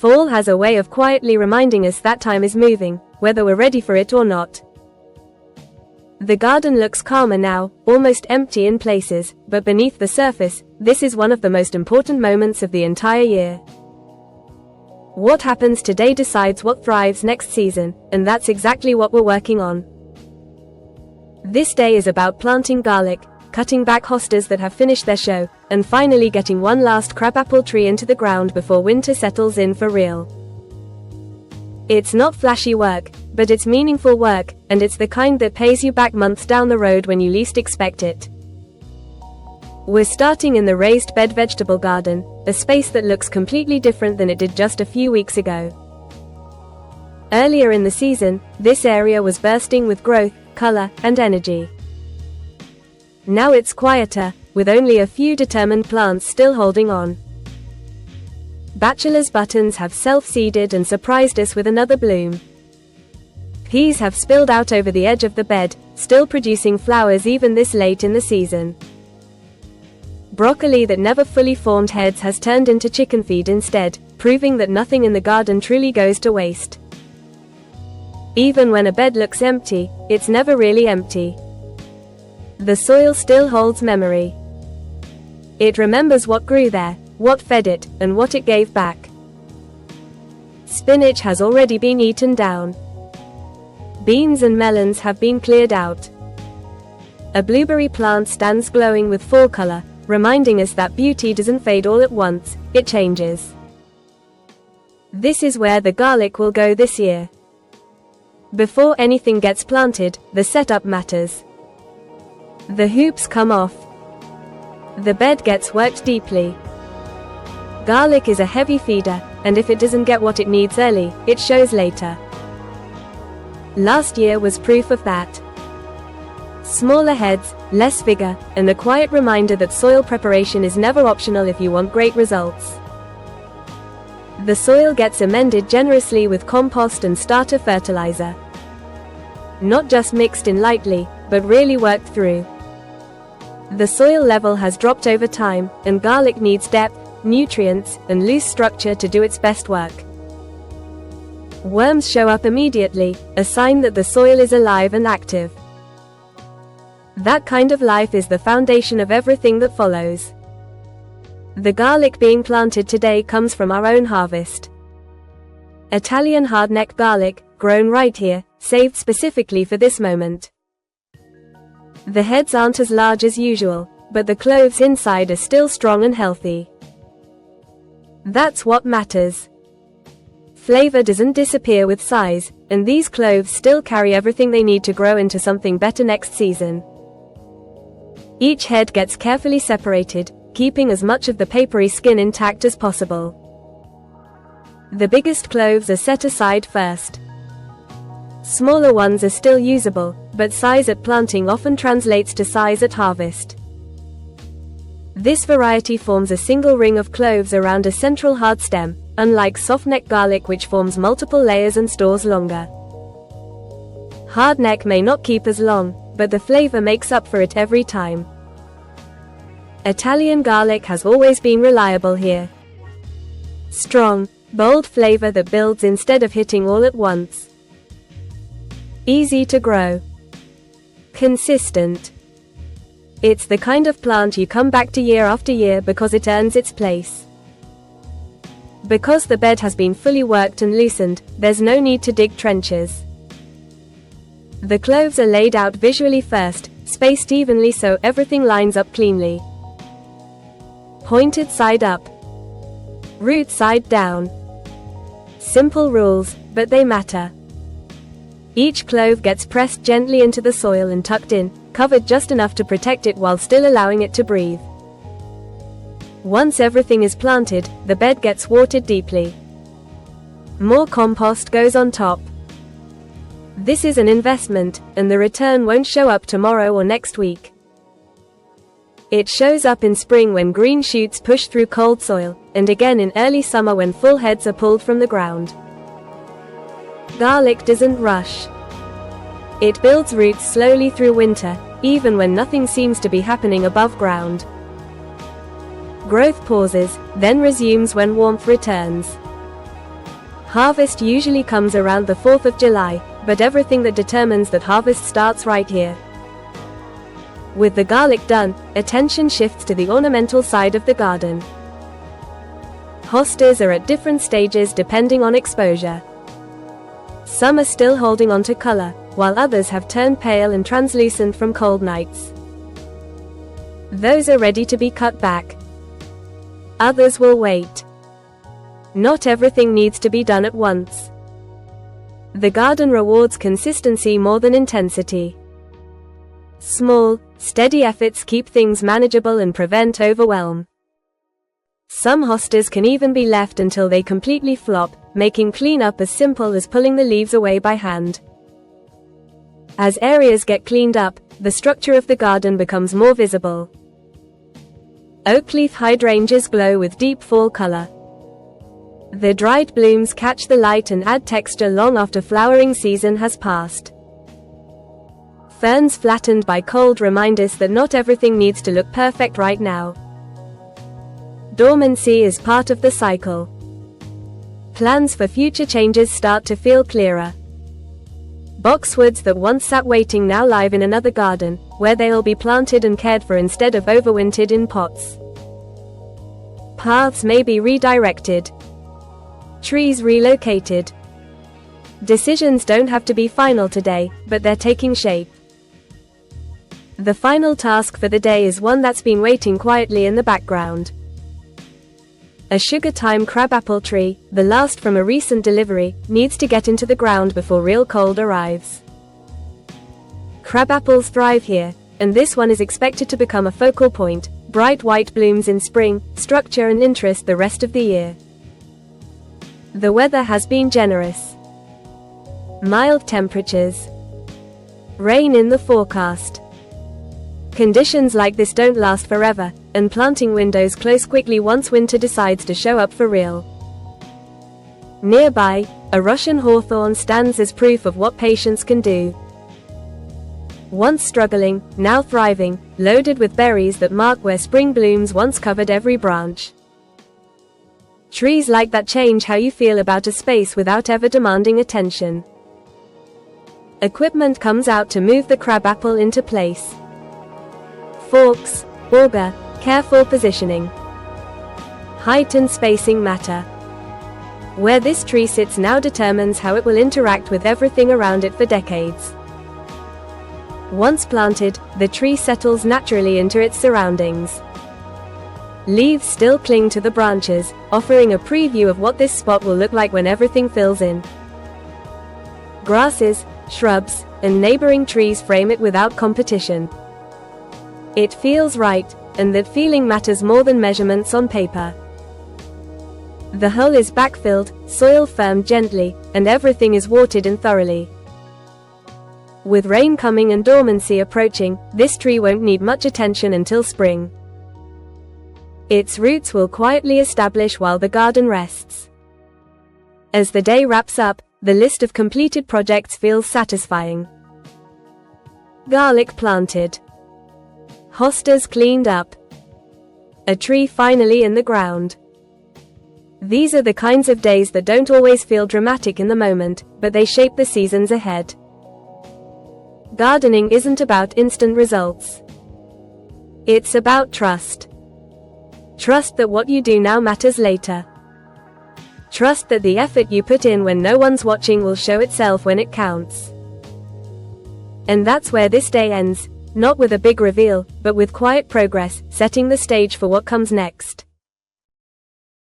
Fall has a way of quietly reminding us that time is moving, whether we're ready for it or not. The garden looks calmer now, almost empty in places, but beneath the surface, this is one of the most important moments of the entire year. What happens today decides what thrives next season, and that's exactly what we're working on. This day is about planting garlic, cutting back hostas that have finished their show, and finally getting one last crabapple tree into the ground before winter settles in for real. It's not flashy work, but it's meaningful work, and it's the kind that pays you back months down the road when you least expect it. We're starting in the raised bed vegetable garden, a space that looks completely different than it did just a few weeks ago. Earlier in the season, this area was bursting with growth, color, and energy. Now it's quieter, with only a few determined plants still holding on. Bachelor's buttons have self-seeded and surprised us with another bloom. Peas have spilled out over the edge of the bed, still producing flowers even this late in the season. Broccoli that never fully formed heads has turned into chicken feed instead, proving that nothing in the garden truly goes to waste. Even when a bed looks empty, it's never really empty. The soil still holds memory. It remembers what grew there, what fed it, and what it gave back. Spinach has already been eaten down. Beans and melons have been cleared out. A blueberry plant stands glowing with fall color, reminding us that beauty doesn't fade all at once, it changes. This is where the garlic will go this year. Before anything gets planted, the setup matters. The hoops come off. The bed gets worked deeply. Garlic is a heavy feeder, and if it doesn't get what it needs early, it shows later. Last year was proof of that. Smaller heads, less vigor, and a quiet reminder that soil preparation is never optional if you want great results. The soil gets amended generously with compost and starter fertilizer. Not just mixed in lightly, but really worked through. The soil level has dropped over time, and garlic needs depth, nutrients, and loose structure to do its best work. Worms show up immediately, a sign that the soil is alive and active. That kind of life is the foundation of everything that follows. The garlic being planted today comes from our own harvest. Italian hardneck garlic, grown right here, saved specifically for this moment. The heads aren't as large as usual, but the cloves inside are still strong and healthy. That's what matters. Flavor doesn't disappear with size, and these cloves still carry everything they need to grow into something better next season. Each head gets carefully separated, keeping as much of the papery skin intact as possible. The biggest cloves are set aside first. Smaller ones are still usable, but size at planting often translates to size at harvest. This variety forms a single ring of cloves around a central hard stem, unlike softneck garlic which forms multiple layers and stores longer. Hardneck may not keep as long, but the flavor makes up for it every time. Italian garlic has always been reliable here. Strong, bold flavor that builds instead of hitting all at once. Easy to grow. Consistent. It's the kind of plant you come back to year after year because it earns its place. Because the bed has been fully worked and loosened, there's no need to dig trenches. The cloves are laid out visually first, spaced evenly so everything lines up cleanly. Pointed side up. Root side down. Simple rules, but they matter. Each clove gets pressed gently into the soil and tucked in, covered just enough to protect it while still allowing it to breathe. Once everything is planted, the bed gets watered deeply. More compost goes on top. This is an investment, and the return won't show up tomorrow or next week. It shows up in spring when green shoots push through cold soil, and again in early summer when full heads are pulled from the ground. Garlic doesn't rush. It builds roots slowly through winter, even when nothing seems to be happening above ground. Growth pauses, then resumes when warmth returns. Harvest usually comes around the 4th of July, but everything that determines that harvest starts right here. With the garlic done, attention shifts to the ornamental side of the garden. Hostas are at different stages depending on exposure. Some are still holding on to color, while others have turned pale and translucent from cold nights. Those are ready to be cut back. Others will wait. Not everything needs to be done at once. The garden rewards consistency more than intensity. Small, steady efforts keep things manageable and prevent overwhelm. Some hostas can even be left until they completely flop, making cleanup as simple as pulling the leaves away by hand. As areas get cleaned up, the structure of the garden becomes more visible. Oakleaf hydrangeas glow with deep fall color. The dried blooms catch the light and add texture long after flowering season has passed. Ferns flattened by cold remind us that not everything needs to look perfect right now. Dormancy is part of the cycle. Plans for future changes start to feel clearer. Boxwoods that once sat waiting now live in another garden, where they'll be planted and cared for instead of overwintered in pots. Paths may be redirected. Trees relocated. Decisions don't have to be final today, but they're taking shape. The final task for the day is one that's been waiting quietly in the background. A sugar-time crabapple tree, the last from a recent delivery, needs to get into the ground before real cold arrives. Crabapples thrive here, and this one is expected to become a focal point, bright white blooms in spring, structure and interest the rest of the year. The weather has been generous. Mild temperatures. Rain in the forecast. Conditions like this don't last forever, and planting windows close quickly once winter decides to show up for real. Nearby, a Russian hawthorn stands as proof of what patience can do. Once struggling, now thriving, loaded with berries that mark where spring blooms once covered every branch. Trees like that change how you feel about a space without ever demanding attention. Equipment comes out to move the crabapple into place. Forks, auger, careful positioning. Height and spacing matter. Where this tree sits now determines how it will interact with everything around it for decades. Once planted, the tree settles naturally into its surroundings. Leaves still cling to the branches, offering a preview of what this spot will look like when everything fills in. Grasses, shrubs, and neighboring trees frame it without competition. It feels right, and that feeling matters more than measurements on paper. The hull is backfilled, soil firmed gently, and everything is watered in thoroughly. With rain coming and dormancy approaching, this tree won't need much attention until spring. Its roots will quietly establish while the garden rests. As the day wraps up, the list of completed projects feels satisfying. Garlic planted. Hostas cleaned up. A tree finally in the ground. These are the kinds of days that don't always feel dramatic in the moment, but they shape the seasons ahead. Gardening isn't about instant results. It's about trust. Trust that what you do now matters later. Trust that the effort you put in when no one's watching will show itself when it counts. And that's where this day ends. Not with a big reveal, but with quiet progress, setting the stage for what comes next.